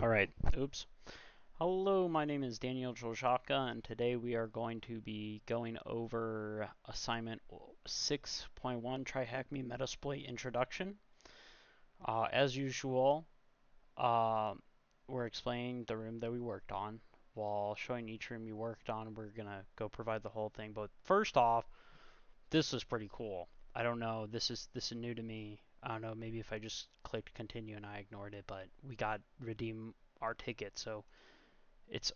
Alright, oops. Hello, my name is Daniel Joljaka, and today we are going to be going over assignment 6.1, Try Hack Me Metasploit Introduction. As usual, uh, we're explaining the room that we worked on. While showing each room you worked on, we're going to go provide the whole thing. But first off, this is pretty cool. I don't know, this is new to me. I don't know, maybe if I just clicked continue and I ignored it, but we got redeem our ticket, so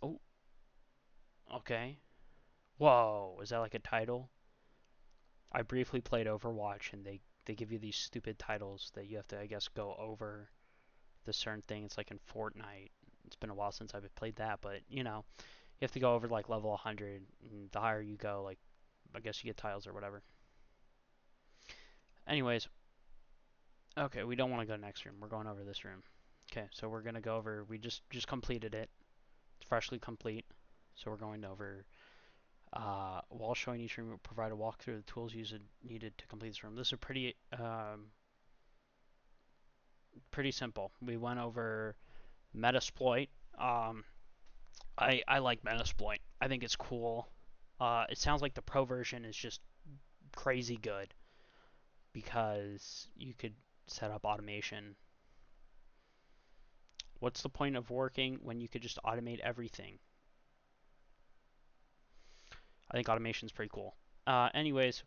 oh, okay. Whoa, is that like a title? I briefly played Overwatch and they give you these stupid titles that you have to, I guess, go over the certain thing. It's like in Fortnite. It's been a while since I've played that, but you have to go over like level 100, and the higher you go, like I guess you get tiles or whatever. Anyways, okay, we don't want to go to the next room. We're going over this room. Okay, so we're gonna go over. We just completed it. It's freshly complete. So we're going over. While showing each room, we'll provide a walkthrough of the tools needed to complete this room. This is pretty simple. We went over Metasploit. I like Metasploit. I think it's cool. It sounds like the pro version is just crazy good because you could set up automation. What's the point of working when you could just automate everything? I think automation is pretty cool. Anyways,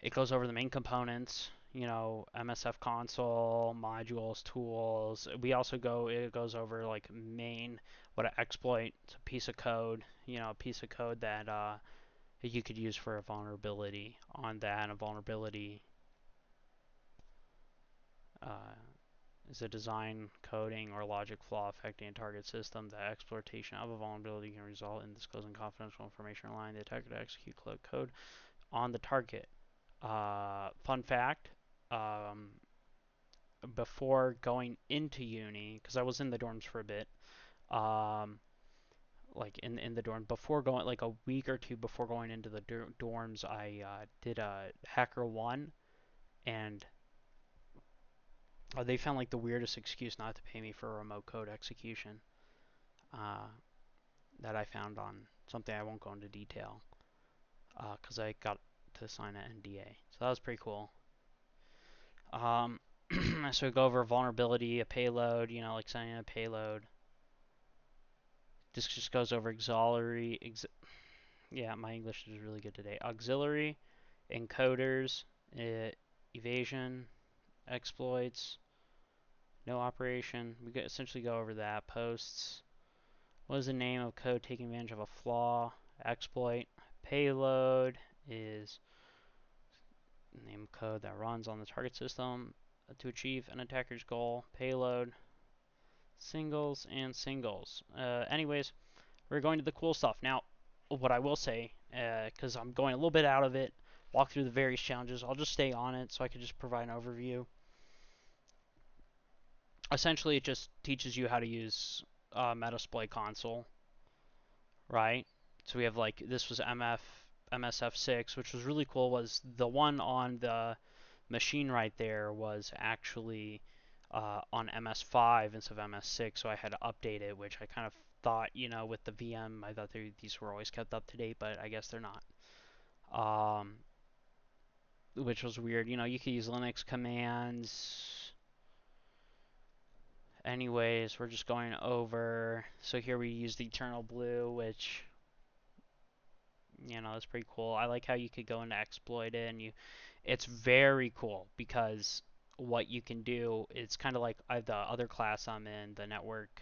it goes over the main components, MSF console, modules, tools. It goes over like main, what an exploit, it's a piece of code, a piece of code that you could use for a vulnerability on that. A vulnerability uh, is a design, coding, or logic flaw affecting a target system. The exploitation of a vulnerability can result in disclosing confidential information allowing the attacker to execute code on the target. Fun fact, um, before going into uni, because I was in the dorms for a bit, um, like in the dorm before going, like a week or two before going into the dorms, I did a HackerOne, and they found like the weirdest excuse not to pay me for a remote code execution uh, that I found on something I won't go into detail because I got to sign an NDA. So that was pretty cool. So we go over vulnerability, a payload, like sending a payload. This just goes over auxiliary. Yeah, my English is really good today. Auxiliary, encoders, evasion, exploits, no operation. We essentially go over that. Posts. What is the name of code taking advantage of a flaw? Exploit. Payload is the name of code that runs on the target system to achieve an attacker's goal. Payload. Singles and singles. Anyways, we're going to the cool stuff. Now, what I will say, because I'm going a little bit out of it, walk through the various challenges, I'll just stay on it so I can just provide an overview. Essentially, it just teaches you how to use Metasploit console, right? So we have like, this was MSF6, which was really cool, was the one on the machine right there was actually on MS5 instead of MS6, so I had to update it, which I kind of thought, with the VM, I thought these were always kept up to date, but I guess they're not. Which was weird. You could use Linux commands. Anyways, we're just going over. So here we use the Eternal Blue, which, that's pretty cool. I like how you could go into exploit it, and it's very cool because what you can do, it's kind of like the other class I'm in, the network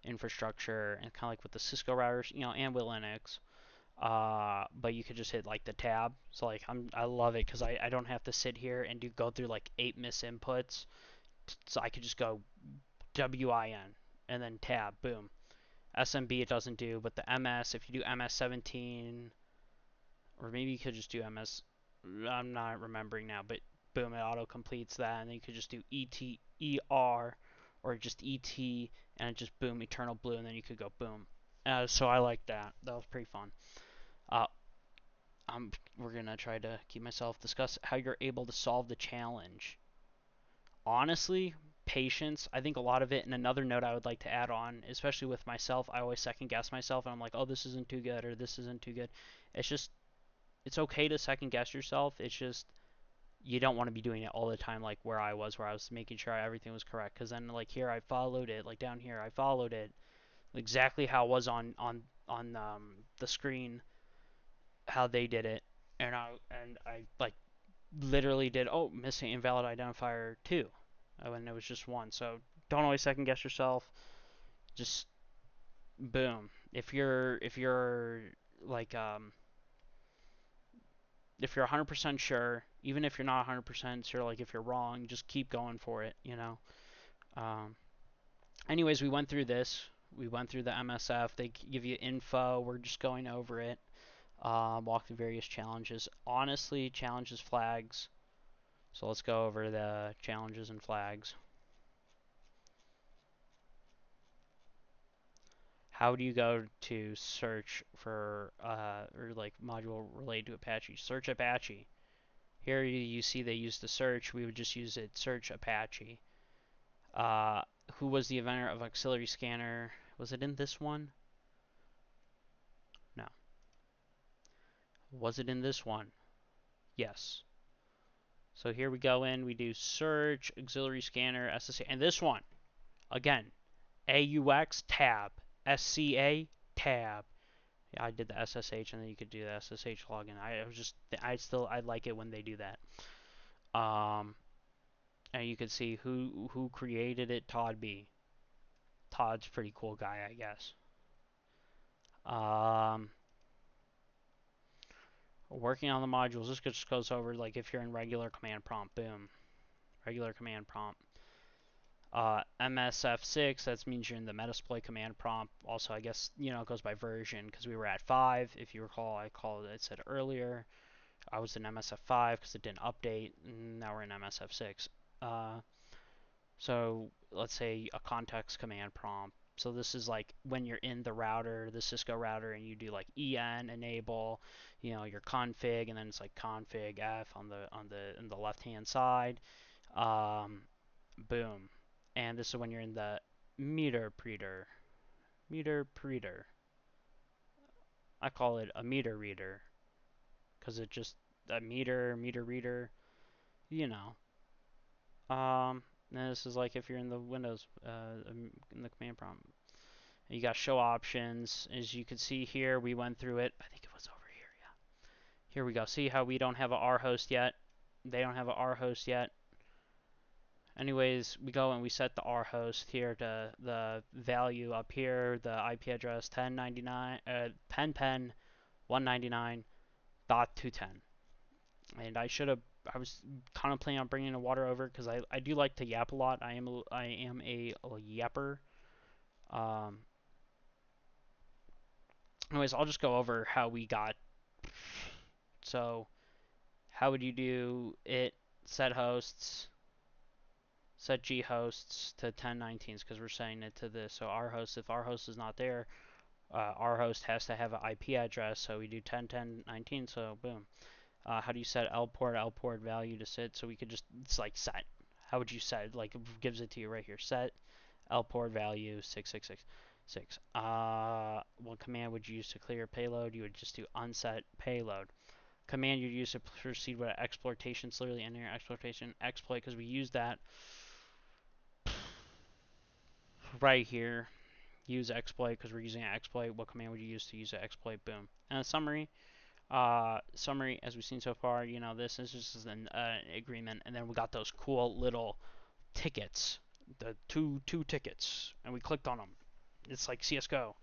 infrastructure, and kind of like with the Cisco routers, and with Linux. But you could just hit like the tab. So like I love it because I don't have to sit here and go through like 8 misinputs. So I could just go WIN and then tab, boom. SMB it doesn't do, but the MS, if you do MS17, or maybe you could just do MS, I'm not remembering now, but boom, it auto completes that, and then you could just do ETER or just ET, and it just boom, Eternal Blue, and then you could go boom. So I like that. That was pretty fun. Uh, we're gonna try to keep myself discuss how you're able to solve the challenge. Honestly, patience. I think a lot of it, and another note I would like to add on, especially with myself, I always second guess myself, and I'm like, oh, this isn't too good, or this isn't too good. It's just, it's okay to second guess yourself. It's just, you don't want to be doing it all the time, like where I was making sure everything was correct. Because then, like here, I followed it, like down here, I followed it exactly how it was on the screen, how they did it, and I like literally did, oh, missing invalid identifier 2 when it was just 1. So don't always second guess yourself. Just boom. If you're like if you're 100% sure, even if you're not 100% sure, like if you're wrong, just keep going for it, you know. Um, anyways, we went through this. We went through the MSF. They give you info. We're just going over it. Walk through various challenges. Honestly, challenges, flags. So let's go over the challenges and flags. How do you go to search for or like module related to Apache? Search Apache. Here you see they use the search. We would just use it. Search Apache. Uh, who was the inventor of auxiliary scanner? Was it in this one? No. Was it in this one? Yes. So here we go in. We do search auxiliary scanner SSA, and this one again. AUX tab. SCA tab. Yeah, I did the SSH, and then you could do the SSH login. I like it when they do that. And you can see who created it. Todd B. Todd's a pretty cool guy, I guess. Um, working on the modules. This just goes over like if you're in regular command prompt. Boom, regular command prompt. MSF6, that means you're in the Metasploit command prompt. Also, I guess, it goes by version because we were at 5. If you recall, I said earlier, I was in MSF5 because it didn't update, and now we're in MSF6. So let's say a context command prompt. So this is like when you're in the router, the Cisco router, and you do like en enable, your config, and then it's like config f in the left hand side. Um, boom, and this is when you're in the meter reader. I call it a meter reader because it just a meter reader, you know. And this is like if you're in the Windows, in the command prompt. You got show options. As you can see here, we went through it. I think it was over here, yeah. Here we go. See how we don't have a R host yet? They don't have a R host yet. Anyways, we go and we set the R host here to the value up here, the IP address 1099, 199.210. And I was kind of planning on bringing the water over because I do like to yap a lot. I am a yapper. Um, anyways, I'll just go over how we got. So, how would you do it? Set hosts, set G hosts to 1019s because we're setting it to this. So our host, if our host is not there, our host has to have an IP address. So we do 10.10.19. So boom. How do you set L port value to sit? So we could just, it's like set. How would you set it? Like it gives it to you right here. Set L port value 6666. What command would you use to clear payload? You would just do unset payload. Command you'd use to proceed with exploitation. It's literally in here, exploitation, exploit, because we use that right here. Use exploit because we're using an exploit. What command would you use to use an exploit? Boom. And a summary. Summary, as we've seen so far, this is just an agreement, and then we got those cool little tickets, the two tickets, and we clicked on them. It's like CS:GO.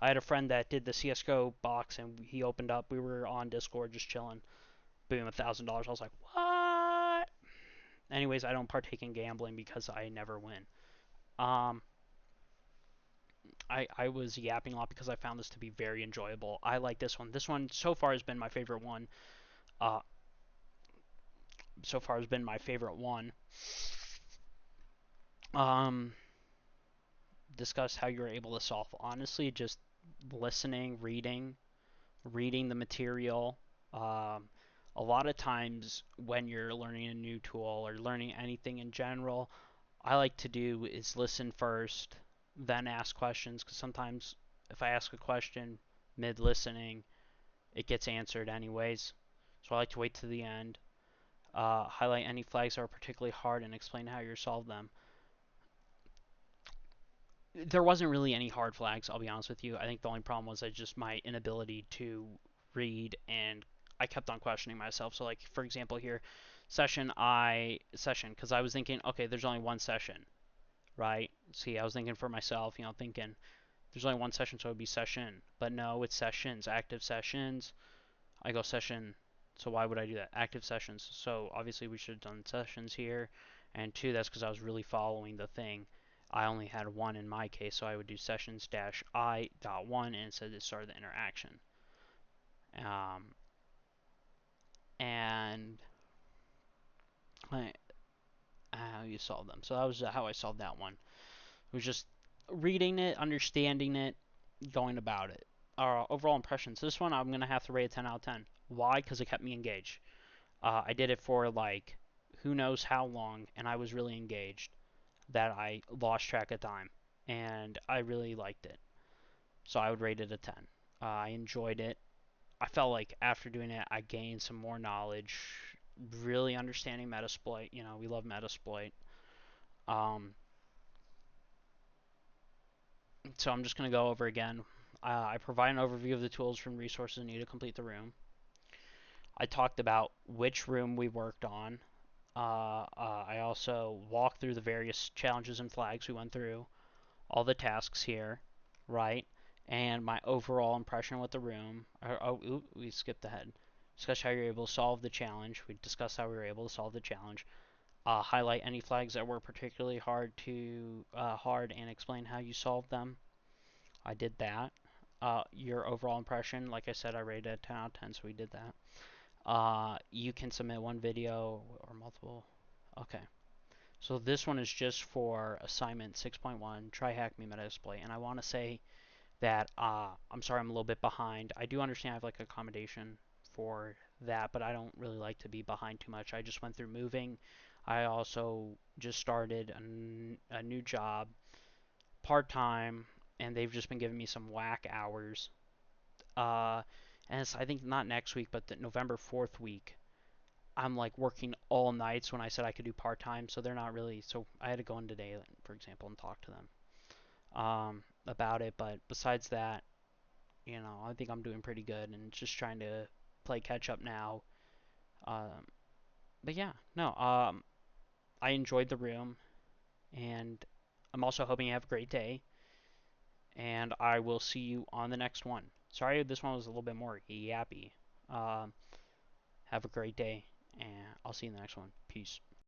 I had a friend that did the CS:GO box, and he opened up. We were on Discord just chilling. Boom, $1,000. I was like, what? Anyways, I don't partake in gambling because I never win. Um, I was yapping a lot because I found this to be very enjoyable. I like this one. This one so far has been my favorite one. Uh, so far has been my favorite one. Um, discuss how you were able to solve. Honestly, just listening, reading the material. Um, a lot of times when you're learning a new tool or learning anything in general, I like to do is listen first, then ask questions, because sometimes if I ask a question mid listening, it gets answered anyways. So I like to wait to the end. Highlight any flags that are particularly hard and explain how you solve them. There wasn't really any hard flags, I'll be honest with you. I think the only problem was just my inability to read, and I kept on questioning myself. So, like, for example, here, session, because I was thinking, okay, there's only one session, right? See, I was thinking for myself, thinking there's only one session, so it would be session. But no, it's sessions, active sessions. I go session, so why would I do that? Active sessions. So obviously we should have done sessions here. And two, that's because I was really following the thing. I only had one in my case, so I would do sessions dash I dot one, and it said it started the interaction. Um, and how you solve them. So that was how I solved that one. It was just reading it, understanding it, going about it. Overall impressions. This one I'm going to have to rate a 10 out of 10. Why? Because it kept me engaged. I did it for like who knows how long, and I was really engaged that I lost track of time, and I really liked it. So I would rate it a 10. I enjoyed it. I felt like after doing it, I gained some more knowledge, really understanding Metasploit. We love Metasploit. Um, so I'm just going to go over again. I provide an overview of the tools and resources needed to complete the room. I talked about which room we worked on. I also walked through the various challenges and flags we went through, all the tasks here, right? And my overall impression with the room. We skipped ahead. Discuss how you're able to solve the challenge. We discussed how we were able to solve the challenge. Highlight any flags that were particularly hard and explain how you solved them. I did that. Your overall impression, like I said, I rated it 10 out of 10, so we did that. You can submit one video or multiple. Okay. So this one is just for assignment 6.1, try hack me Metasploit. And I want to say that I'm sorry I'm a little bit behind. I do understand I have like accommodation for that, but I don't really like to be behind too much. I just went through moving. I also just started a new job part-time, and they've just been giving me some whack hours. Uh, and it's, I think not next week, but the November 4th week. I'm like working all nights when I said I could do part time, so they're not really. So I had to go in today, for example, and talk to them about it. But besides that, I think I'm doing pretty good and just trying to play catch up now. Um, but yeah, no, I enjoyed the room, and I'm also hoping you have a great day. And I will see you on the next one. Sorry, this one was a little bit more yappy. Um, have a great day, and I'll see you in the next one. Peace.